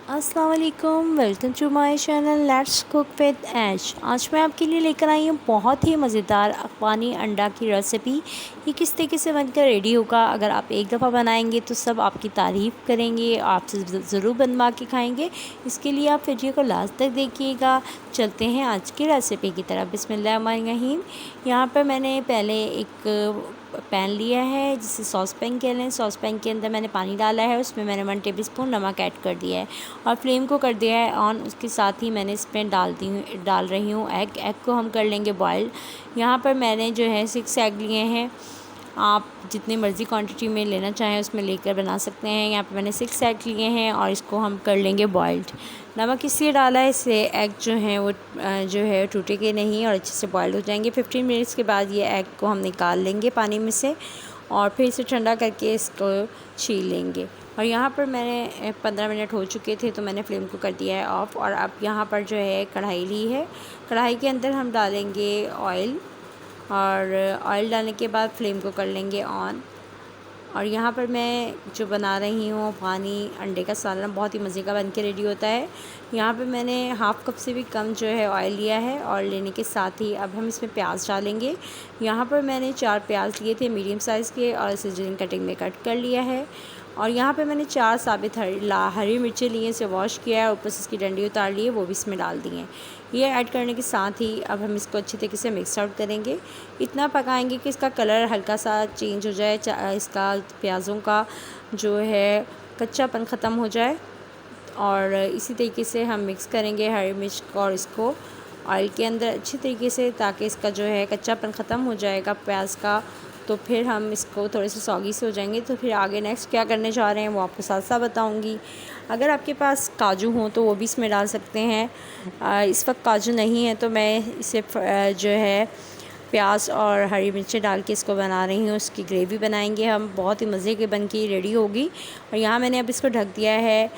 अस्सलाम वालेकुम, welcome to my channel let's cook with Aish. आज मैं आपके लिए लेकर आई हूँ बहुत ही मज़ेदार अफ़गानी अंडा की रेसिपी। ये किस तरीके से बनकर रेडी होगा, अगर आप एक दफ़ा बनाएंगे तो सब आपकी तारीफ़ करेंगे, आपसे ज़रूर बनवा के खाएंगे। इसके लिए आप वीडियो को लास्ट तक देखिएगा। चलते हैं आज की रेसिपी की तरफ। बिस्मिल्लाहिर्रहमानिर्रहीम। यहाँ पर मैंने पहले एक पैन लिया है जिसे सॉस पैन कह लें। सॉस पैन के अंदर मैंने पानी डाला है, उसमें मैंने 1 टेबलस्पून नमक ऐड कर दिया है और फ्लेम को कर दिया है ऑन। उसके साथ ही मैंने इसमें डाल रही हूँ एग को हम कर लेंगे बॉयल। यहाँ पर मैंने जो है 6 एग लिए हैं। आप जितनी मर्ज़ी क्वांटिटी में लेना चाहें उसमें लेकर बना सकते हैं। यहाँ पे मैंने 6 एग लिए हैं और इसको हम कर लेंगे बॉइल्ड। नमक इसलिए डाला है, इससे एग जो हैं वो जो है टूटेंगे नहीं और अच्छे से बॉइल्ड हो जाएंगे। 15 मिनट्स के बाद ये एग को हम निकाल लेंगे पानी में से और फिर इसे ठंडा करके इसको छील लेंगे। और यहाँ पर मैंने 15 मिनट हो चुके थे तो मैंने फ्लेम को कर दिया है ऑफ़। और अब यहाँ पर जो है कढ़ाई ली है, कढ़ाई के अंदर हम डालेंगे ऑयल और ऑयल डालने के बाद फ्लेम को कर लेंगे ऑन। और यहाँ पर मैं जो बना रही हूँ अफ़गानी अंडे का सालन, बहुत ही मज़े का बन के रेडी होता है। यहाँ पे मैंने हाफ़ कप से भी कम जो है ऑयल लिया है और लेने के साथ ही अब हम इसमें प्याज डालेंगे। यहाँ पर मैंने 4 प्याज लिए थे मीडियम साइज़ के और इसे जिन कटिंग में कट कर लिया है। और यहाँ पे मैंने 4 साबित हरी मिर्चें ली हैं, इसे वॉश किया है, ऊपर से इसकी डंडी उतार ली है, वो भी इसमें डाल दी हैं। ये ऐड करने के साथ ही अब हम इसको अच्छी तरीके से मिक्स आउट करेंगे। इतना पकाएंगे कि इसका कलर हल्का सा चेंज हो जाए, इसका प्याज़ों का जो है कच्चापन ख़त्म हो जाए। और इसी तरीके से हम मिक्स करेंगे हरी मिर्च को और इसको ऑयल के अंदर अच्छी तरीके से, ताकि इसका जो है कच्चापन ख़त्म हो जाएगा प्याज का। तो फिर हम इसको थोड़े से सॉगी से हो जाएंगे तो फिर आगे नेक्स्ट क्या करने जा रहे हैं वो आपको साथ साथ बताऊंगी। अगर आपके पास काजू हों तो वो भी इसमें डाल सकते हैं। इस वक्त काजू नहीं है तो मैं इसे जो है प्याज और हरी मिर्चें डाल के इसको बना रही हूँ। उसकी ग्रेवी बनाएंगे हम, बहुत ही मज़े के बन के रेडी होगी। और यहाँ मैंने अब इसको ढक दिया है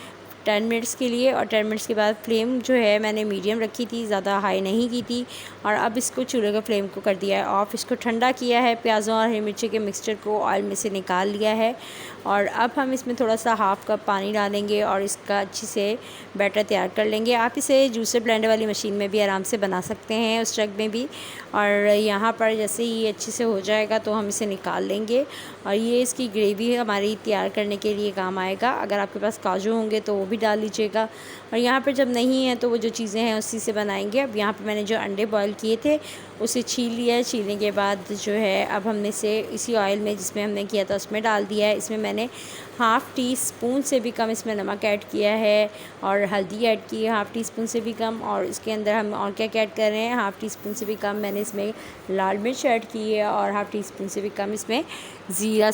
10 मिनट्स के लिए। और 10 मिनट्स के बाद फ्लेम जो है मैंने मीडियम रखी थी, ज़्यादा हाई नहीं की थी। और अब इसको चूल्हे का फ्लेम को कर दिया है ऑफ़। इसको ठंडा किया है, प्याज़ों और हरी मिर्ची के मिक्सचर को ऑयल में से निकाल लिया है। और अब हम इसमें थोड़ा सा हाफ़ कप पानी डालेंगे और इसका अच्छी से बैटर तैयार कर लेंगे। आप इसे जूसर ब्लेंडर वाली मशीन में भी आराम से बना सकते हैं, उस जग में भी। और यहाँ पर जैसे ही अच्छे से हो जाएगा तो हम इसे निकाल लेंगे और ये इसकी ग्रेवी हमारी तैयार करने के लिए काम आएगा। अगर आपके पास काजू होंगे तो वो भी डाल लीजिएगा। और यहाँ पर जब नहीं है तो वो जो चीज़ें हैं उसी से बनाएंगे। अब यहाँ पर मैंने जो अंडे बॉयल किए थे उसे छील लिया है। छीलने के बाद जो है अब हमने इसे इसी ऑयल में जिसमें हमने किया था उसमें डाल दिया है। इसमें मैंने हाफ़ टी स्पून से भी कम इसमें नमक ऐड किया है और हल्दी ऐड की है हाफ़ टी स्पून से भी कम। और इसके अंदर हम और क्या ऐड कर रहे हैं, हाफ़ टी स्पून से भी कम मैंने इसमें लाल मिर्च ऐड की है और हाफ़ टी स्पून से भी कम इसमें ज़ीरा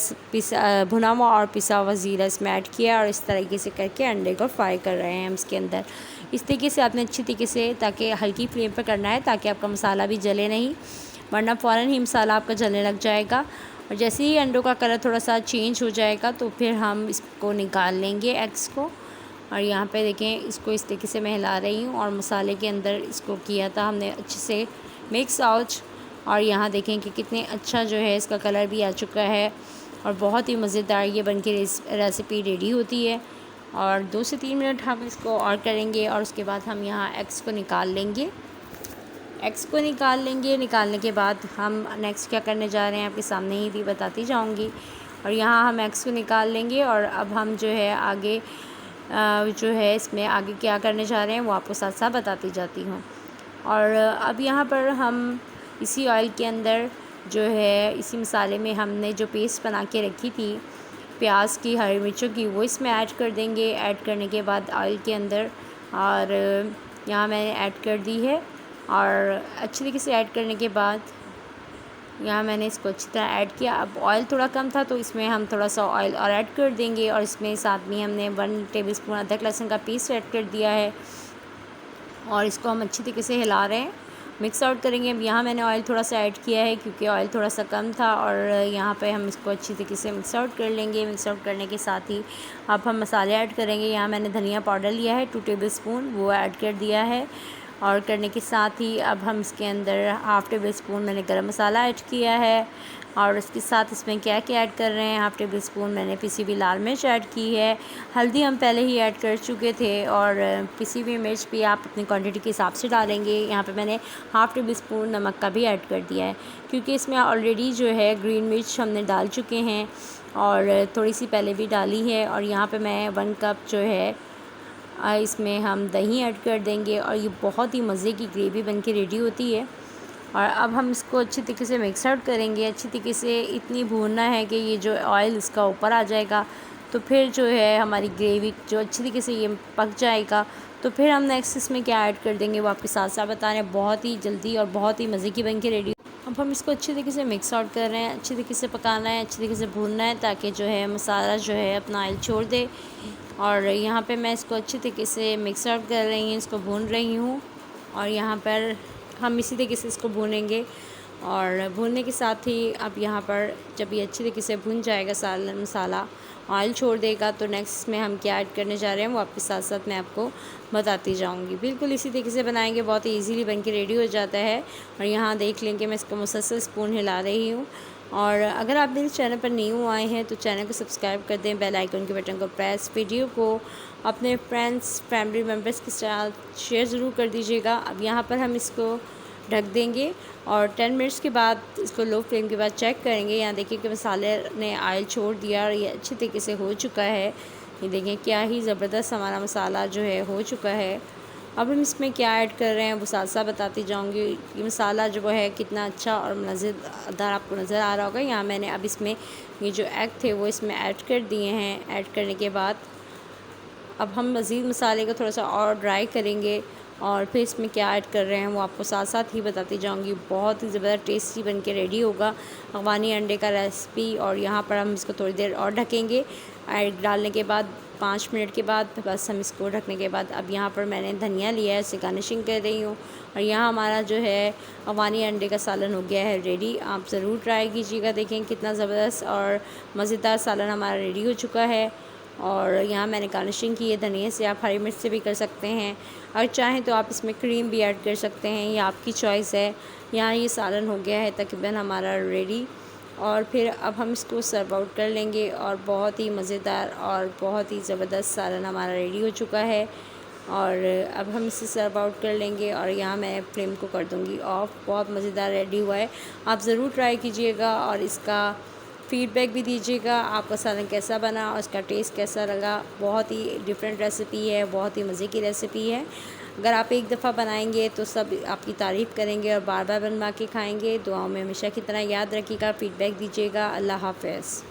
भुना हुआ और पिसा हुआ ज़ीरा इसमें ऐड किया। और इस तरीके से करके अंडे को फ्राई कर रहे हैं हम इसके अंदर। इस तरीके से आपने अच्छी तरीके से, ताकि हल्की फ्लेम पर करना है ताकि आपका मसाला भी जले नहीं, वरना फ़ौरन ही मसाला आपका जलने लग जाएगा। और जैसे ही अंडों का कलर थोड़ा सा चेंज हो जाएगा तो फिर हम इसको निकाल लेंगे एग्स को। और यहाँ पे देखें, इसको इस तरीके से मैं हिला रही हूँ और मसाले के अंदर इसको किया था हमने अच्छे से मिक्स आउट। और यहाँ देखें कि कितने अच्छा जो है इसका कलर भी आ चुका है और बहुत ही मज़ेदार ये बन के रेसिपी रेडी होती है। और 2 से 3 मिनट हम इसको और करेंगे और उसके बाद हम यहाँ एग्स को निकाल लेंगे। एग्स को निकालने के बाद हम नेक्स्ट क्या करने जा रहे हैं आपके सामने ही भी बताती जाऊंगी। और यहाँ हम एग्स को निकाल लेंगे और अब हम जो है आगे जो है इसमें आगे क्या करने जा रहे हैं वो आपको साथ साथ बताती जाती हूँ। और अब यहाँ पर हम इसी ऑयल के अंदर जो है इसी मसाले में हमने जो पेस्ट बना के रखी थी प्याज की, हरी मिर्चों की, वो इसमें ऐड कर देंगे। ऐड करने के बाद ऑयल के अंदर और यहाँ मैंने ऐड कर दी है। और अच्छी तरीके से ऐड करने के बाद यहाँ मैंने इसको अच्छी तरह ऐड किया। अब ऑयल थोड़ा कम था तो इसमें हम थोड़ा सा ऑयल और ऐड कर देंगे। और इसमें साथ में हमने 1 टेबलस्पून अदरक लहसुन का पेस्ट ऐड कर दिया है और इसको हम अच्छी तरीके से हिला रहे हैं, मिक्स आउट करेंगे। अब यहाँ मैंने ऑयल थोड़ा सा ऐड किया है क्योंकि ऑयल थोड़ा सा कम था। और यहाँ पे हम इसको अच्छी तरीके से मिक्स आउट कर लेंगे। मिक्स आउट करने के साथ ही अब हम मसाले ऐड करेंगे। यहाँ मैंने धनिया पाउडर लिया है 2 टेबलस्पून, वो ऐड कर दिया है। और करने के साथ ही अब हम इसके अंदर हाफ़ टेबल स्पून मैंने गरम मसाला ऐड किया है और उसके साथ इसमें क्या क्या ऐड कर रहे हैं, हाफ़ टेबल स्पून मैंने पिसी हुई लाल मिर्च ऐड की है। हल्दी हम पहले ही ऐड कर चुके थे और पिसी हुई मिर्च भी आप अपनी क्वांटिटी के हिसाब से डालेंगे। यहाँ पे मैंने हाफ़ टेबल स्पून नमक का भी ऐड कर दिया है, क्योंकि इसमें ऑलरेडी जो है ग्रीन मिर्च हमने डाल चुके हैं और थोड़ी सी पहले भी डाली है। और यहाँ पे मैं 1 कप जो है इसमें हम दही ऐड कर देंगे और ये बहुत ही मज़े की ग्रेवी बन के रेडी होती है। और अब हम इसको अच्छी तरीके से मिक्स आउट करेंगे। अच्छी तरीके से इतनी भूनना है कि ये जो ऑयल इसका ऊपर आ जाएगा, तो फिर जो है हमारी ग्रेवी जो अच्छी तरीके से ये पक जाएगा, तो फिर हम नेक्स्ट इसमें क्या ऐड कर देंगे वो आपके साथ साथ बता रहे हैं। बहुत ही जल्दी और बहुत ही मज़े की बन के रेडी। अब हम इसको अच्छी तरीके से मिक्स आउट कर रहे हैं, अच्छी तरीके से पकाना है, अच्छी तरीके से भूनना है, ताकि जो है मसाला जो है अपना ऑयल छोड़ दे। और यहाँ पे मैं इसको अच्छी तरीके से मिक्स आउट कर रही हूँ, इसको भून रही हूँ। और यहाँ पर हम इसी तरीके से इसको भूनेंगे और भूनने के साथ ही अब यहाँ पर जब ये अच्छी तरीके से भून जाएगा मसाला ऑयल छोड़ देगा, तो नेक्स्ट में हम क्या ऐड करने जा रहे हैं वो आपके साथ साथ मैं आपको बताती जाऊंगी। बिल्कुल इसी तरीके से बनाएंगे, बहुत ही इजीली बन के रेडी हो जाता है। और यहाँ देख लेंगे मैं इसको मुसलसल स्पून हिला रही हूँ। और अगर आप मेरे चैनल पर न्यू आए हैं तो चैनल को सब्सक्राइब कर दें, बेल आइकन के बटन को प्रेस, वीडियो को अपने फ्रेंड्स फैमिली मेम्बर्स के साथ शेयर ज़रूर कर दीजिएगा। अब यहाँ पर हम इसको ढक देंगे और 10 मिनट्स के बाद इसको लो फ्लेम के बाद चेक करेंगे। यहाँ देखिए कि मसाले ने ऑयल छोड़ दिया और ये अच्छी तरीके से हो चुका है। ये देखें क्या ही ज़बरदस्त हमारा मसाला जो है हो चुका है। अब हम इसमें क्या ऐड कर रहे हैं वो साथ साथ बताती जाऊँगी। ये मसाला जो है कितना अच्छा और मज़ेदार आपको नज़र आ रहा होगा। यहाँ मैंने अब इसमें ये जो एग थे वो इसमें ऐड कर दिए हैं। ऐड करने के बाद अब हम मज़ीद मसाले को थोड़ा सा और ड्राई करेंगे और फिर इसमें क्या ऐड कर रहे हैं वो आपको साथ साथ ही बताती जाऊंगी। बहुत ही ज़बरदस्त टेस्टी बन के रेडी होगा अफ़गानी अंडे का रेसिपी। और यहाँ पर हम इसको थोड़ी देर और ढकेंगे। ऐड डालने के बाद 5 मिनट के बाद बस हम इसको ढकने के बाद अब यहाँ पर मैंने धनिया लिया है, इसे गार्निशिंग कर रही हूँ। और यहाँ हमारा जो है अफ़गानी अंडे का सालन हो गया है रेडी। आप ज़रूर ट्राई कीजिएगा, देखें कितना ज़बरदस्त और मज़ेदार सालन हमारा रेडी हो चुका है। और यहाँ मैंने गार्निशिंग की है धनिया से, आप हरी मिर्च से भी कर सकते हैं। अगर चाहें तो आप इसमें क्रीम भी ऐड कर सकते हैं, ये आपकी चॉइस है। यहाँ ये सालन हो गया है तकरीबन हमारा रेडी। और फिर अब हम इसको सर्व आउट कर लेंगे और बहुत ही मज़ेदार और बहुत ही ज़बरदस्त सालन हमारा रेडी हो चुका है। और अब हम इसे सर्व आउट कर लेंगे और यहाँ मैं फ्लेम को कर दूँगी ऑफ़। बहुत मज़ेदार रेडी हुआ है, आप ज़रूर ट्राई कीजिएगा और इसका फ़ीडबैक भी दीजिएगा आपका सालन कैसा बना और उसका टेस्ट कैसा लगा। बहुत ही डिफरेंट रेसिपी है, बहुत ही मज़े की रेसिपी है। अगर आप एक दफ़ा बनाएंगे तो सब आपकी तारीफ़ करेंगे और बार बार बनवा के खाएंगे। दुआओं में हमेशा की तरह याद रखिएगा, फ़ीडबैक दीजिएगा। अल्लाह हाफ़िज़।